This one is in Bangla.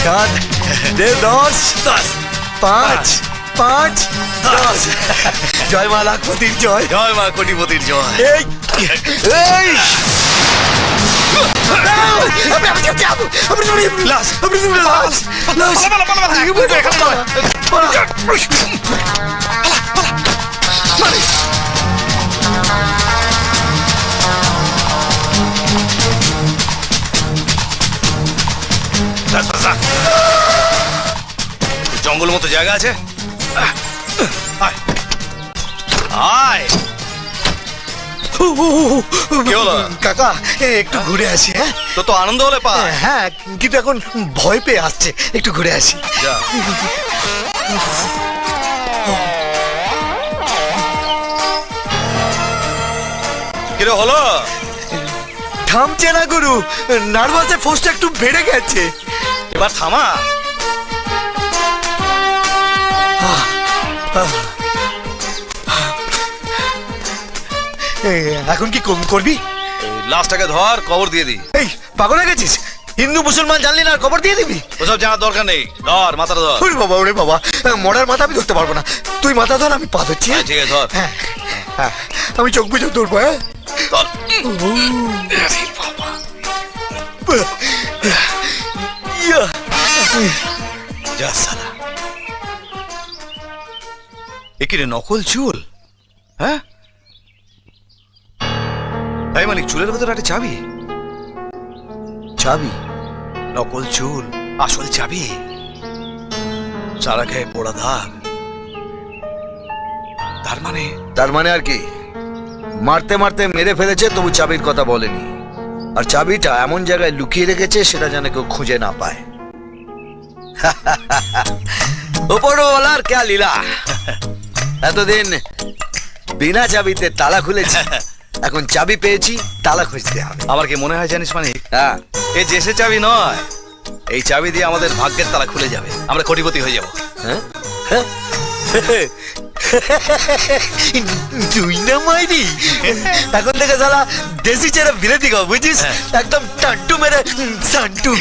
সাত দে 10 5 5 10 জয় মা লাখপতির জয়, জয় মা কোটিপতির জয়। এই এই লাশ জঙ্গল মতো জায়গা আছে, আয় আয়। কি হলো? কাকা একটু ঘুরে আসি। হ্যাঁ তো আনন্দ হলে পায়। হ্যাঁ কিন্তু এখন ভয় পেয়ে আসছে, একটু ঘুরে আসি। যা। কিরে হলো? থামছে না গুরু, নার্ভাসে ফোর্সটা একটু বেড়ে গেছে। এবার থামা। এখন কি করবি? লাশটাকে ধর, কবর দিয়ে দি। এই পাগল হয়ে গেছিস? হিন্দু মুসলমান জানলি না, খবর দিয়ে দিবি? ওসব জানার দরকার নেই, ধর মাথাটা ধর। ওরে বাবা মরার মাথা আমি ধরতে পারবো না, তুই মাথা ধর, আমি পা ধরছি। ঠিক আছে ধর। হ্যাঁ হ্যাঁ আমি চোখ বুঝে ধরবো। হ্যাঁ ধর। যা সালা, একিরে নকল চুল। হ্যাঁ তাই মালিক, চুলের ভেতরে একটা চাবি। চাবি? নকল চুল, আসল চাবি। সারা গায়ে পোড়া দাগ। তার মানে আর কি? মারতে মারতে মেরে ফেলেছে, তবু চাবির কথা বলেনি। আর চাবিটা এমন জায়গায় লুকিয়ে রেখেছে সেটা যেন কেউ খুঁজে না পায়। উপরওয়ালার কে লীলা। এতদিন বিনা চাবিতে তালা খুলেছি, এখন চাবি পেয়েছি, তালা খুঁজতে হবে। আমার কি মনে হয় জানিস মানিক, হ্যাঁ এই জেসে চাবি নয়, এই চাবি দিয়ে আমাদের ভাগ্যের তালা খুলে যাবে, আমরা কোটিপতি হয়ে যাবো। হ্যাঁ তুই না মাইরি, এখন থেকে সালা দেশি ছেড়ে বিলেতি গো, বুঝিস? একদম টান্টু মেরে সান্টু।